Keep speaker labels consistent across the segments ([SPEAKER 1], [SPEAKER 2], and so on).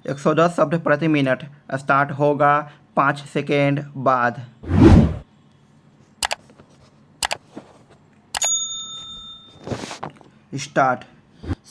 [SPEAKER 1] 110 शब्द प्रति minute. Start होगा 5 सेकेंड बाद। स्टार्ट।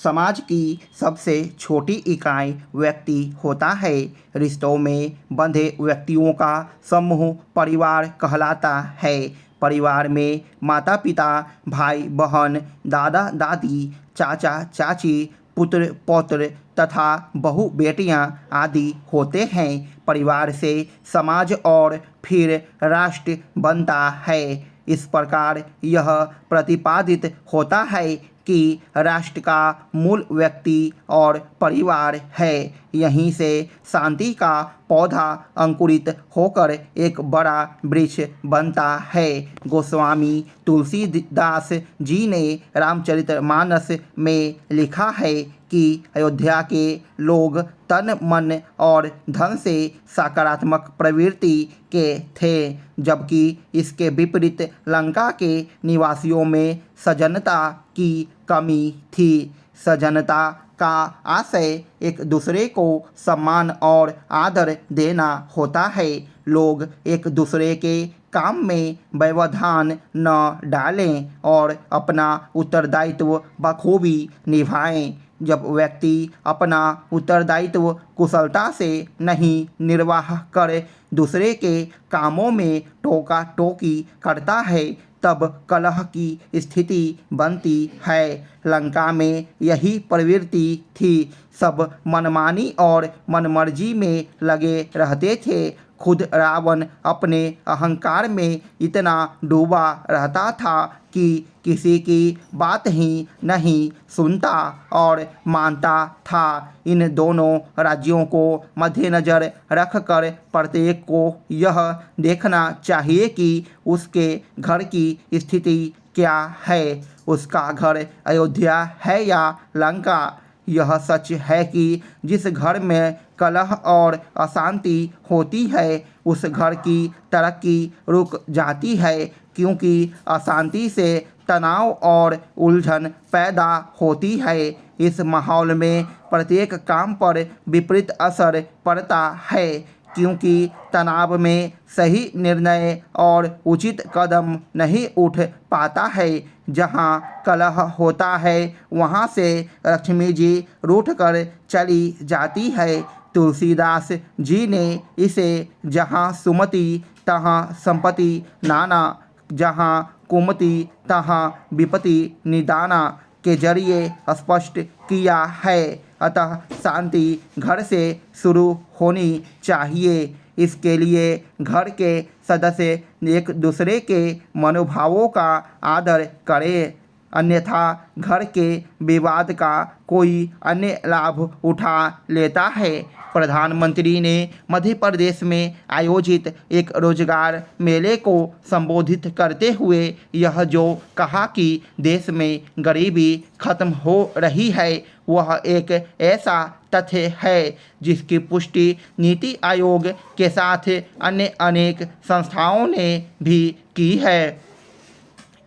[SPEAKER 1] समाज की सबसे छोटी इकाई व्यक्ति होता है। रिश्तों में बंधे व्यक्तियों का समूह परिवार कहलाता है। परिवार में माता पिता, भाई बहन, दादा दादी, चाचा चाची, पुत्र पौत्र तथा बहू बेटियां आदि होते हैं। परिवार से समाज और फिर राष्ट्र बनता है। इस प्रकार यह प्रतिपादित होता है कि राष्ट्र का मूल व्यक्ति और परिवार है। यहीं से शांति का पौधा अंकुरित होकर एक बड़ा वृक्ष बनता है। गोस्वामी तुलसीदास जी ने रामचरितमानस में लिखा है कि अयोध्या के लोग तन मन और धन से सकारात्मक प्रवृत्ति के थे, जबकि इसके विपरीत लंका के निवासियों में सजनता की कमी थी। सजनता का आशय एक दूसरे को सम्मान और आदर देना होता है। लोग एक दूसरे के काम में व्यवधान न डालें और अपना उत्तरदायित्व बखूबी निभाएं। जब व्यक्ति अपना उत्तरदायित्व कुशलता से नहीं निर्वाह कर दूसरे के कामों में टोका टोकी करता है, तब कलह की स्थिति बनती है। लंका में यही प्रवृत्ति थी। सब मनमानी और मनमर्जी में लगे रहते थे। खुद रावण अपने अहंकार में इतना डूबा रहता था कि किसी की बात ही नहीं सुनता और मानता था। इन दोनों राज्यों को मद्देनज़र रखकर प्रत्येक को यह देखना चाहिए कि उसके घर की स्थिति क्या है। उसका घर अयोध्या है या लंका। यह सच है कि जिस घर में कलह और अशांति होती है, उस घर की तरक्की रुक जाती है, क्योंकि अशांति से तनाव और उलझन पैदा होती है। इस माहौल में प्रत्येक काम पर विपरीत असर पड़ता है, क्योंकि तनाव में सही निर्णय और उचित कदम नहीं उठ पाता है। जहाँ कलह होता है, वहाँ से लक्ष्मी जी रूठकर चली जाती है। तुलसीदास जी ने इसे जहाँ सुमति तहाँ संपत्ति नाना, जहाँ कुमति तहाँ विपत्ति निदाना के जरिए स्पष्ट किया है। अतः शांति घर से शुरू होनी चाहिए। इसके लिए घर के सदस्य एक दूसरे के मनोभावों का आदर करें, अन्यथा घर के विवाद का कोई अन्य लाभ उठा लेता है। प्रधानमंत्री ने मध्य प्रदेश में आयोजित एक रोजगार मेले को संबोधित करते हुए यह जो कहा कि देश में गरीबी खत्म हो रही है, वह एक ऐसा तथ्य है जिसकी पुष्टि नीति आयोग के साथ अन्य अनेक संस्थाओं ने भी की है।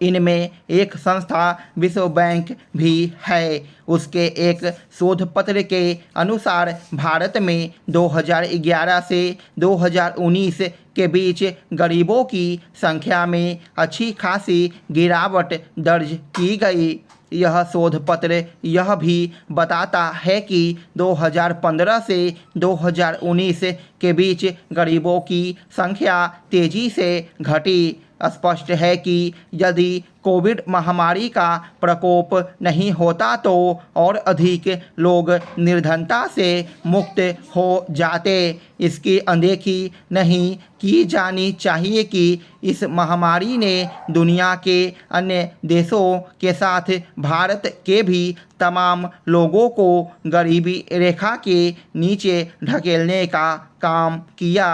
[SPEAKER 1] इनमें एक संस्था विश्व बैंक भी है। उसके एक शोध पत्र के अनुसार भारत में 2011 से 2019 के बीच गरीबों की संख्या में अच्छी खासी गिरावट दर्ज की गई। यह शोध पत्र यह भी बताता है कि 2015 से 2019 के बीच गरीबों की संख्या तेज़ी से घटी। स्पष्ट है कि यदि कोविड महामारी का प्रकोप नहीं होता तो और अधिक लोग निर्धनता से मुक्त हो जाते। इसकी अनदेखी नहीं की जानी चाहिए कि इस महामारी ने दुनिया के अन्य देशों के साथ भारत के भी तमाम लोगों को गरीबी रेखा के नीचे ढकेलने का काम किया।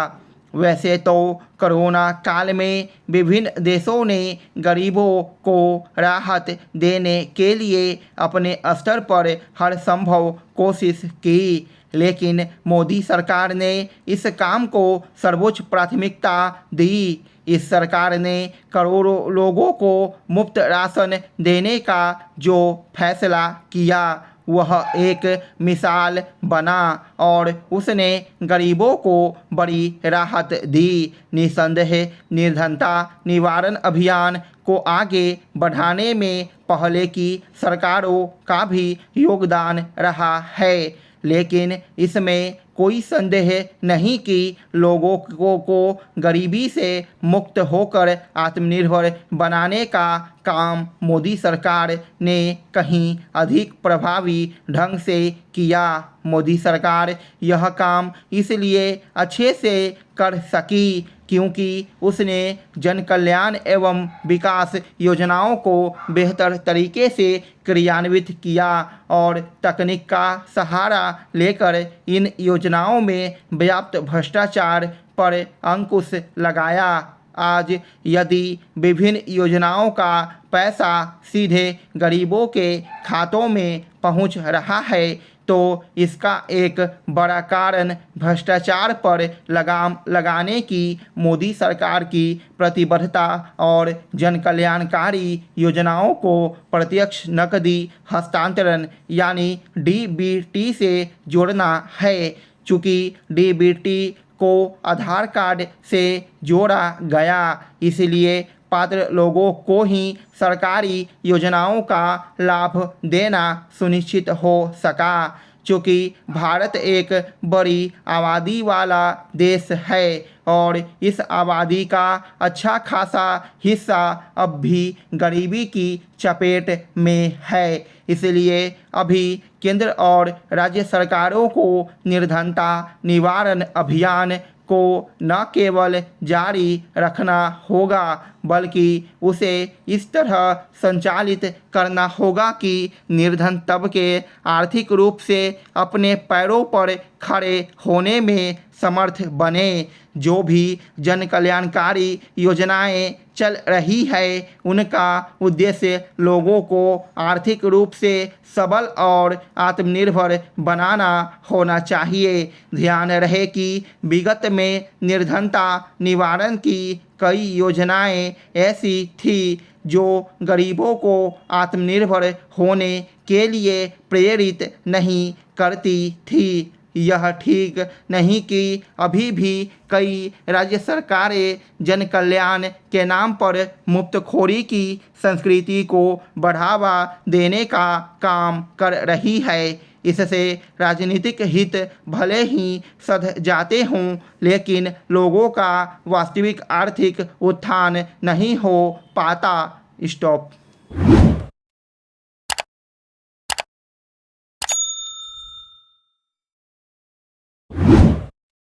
[SPEAKER 1] वैसे तो कोरोना काल में विभिन्न देशों ने गरीबों को राहत देने के लिए अपने स्तर पर हर संभव कोशिश की, लेकिन मोदी सरकार ने इस काम को सर्वोच्च प्राथमिकता दी। इस सरकार ने करोड़ों लोगों को मुफ्त राशन देने का जो फैसला किया, वह एक मिसाल बना और उसने गरीबों को बड़ी राहत दी। निसंदेह निर्धनता निवारण अभियान को आगे बढ़ाने में पहले की सरकारों का भी योगदान रहा है, लेकिन इसमें कोई संदेह नहीं कि लोगों को गरीबी से मुक्त होकर आत्मनिर्भर बनाने का काम मोदी सरकार ने कहीं अधिक प्रभावी ढंग से किया। मोदी सरकार यह काम इसलिए अच्छे से कर सकी क्योंकि उसने जन कल्याण एवं विकास योजनाओं को बेहतर तरीके से क्रियान्वित किया और तकनीक का सहारा लेकर इन योजनाओं में व्याप्त भ्रष्टाचार पर अंकुश लगाया। आज यदि विभिन्न योजनाओं का पैसा सीधे गरीबों के खातों में पहुंच रहा है तो इसका एक बड़ा कारण भ्रष्टाचार पर लगाम लगाने की मोदी सरकार की प्रतिबद्धता और जन कल्याणकारी योजनाओं को प्रत्यक्ष नकदी हस्तांतरण यानी DBT से जोड़ना है। चूँकि DBT को आधार कार्ड से जोड़ा गया, इसलिए पात्र लोगों को ही सरकारी योजनाओं का लाभ देना सुनिश्चित हो सका। चूँकि भारत एक बड़ी आबादी वाला देश है और इस आबादी का अच्छा खासा हिस्सा अब भी गरीबी की चपेट में है, इसलिए अभी केंद्र और राज्य सरकारों को निर्धनता निवारण अभियान को न केवल जारी रखना होगा बल्कि उसे इस तरह संचालित करना होगा कि निर्धन तबके आर्थिक रूप से अपने पैरों पर खड़े होने में समर्थ बने। जो भी जन कल्याणकारी योजनाएं चल रही है उनका उद्देश्य लोगों को आर्थिक रूप से सबल और आत्मनिर्भर बनाना होना चाहिए। ध्यान रहे कि विगत में निर्धनता निवारण की कई योजनाएं ऐसी थी जो गरीबों को आत्मनिर्भर होने के लिए प्रेरित नहीं करती थी। यह ठीक नहीं कि अभी भी कई राज्य सरकारें जन कल्याण के नाम पर मुफ्तखोरी की संस्कृति को बढ़ावा देने का काम कर रही है। इससे राजनीतिक हित भले ही सध जाते हों, लेकिन लोगों का वास्तविक आर्थिक उत्थान नहीं हो पाता। स्टॉप।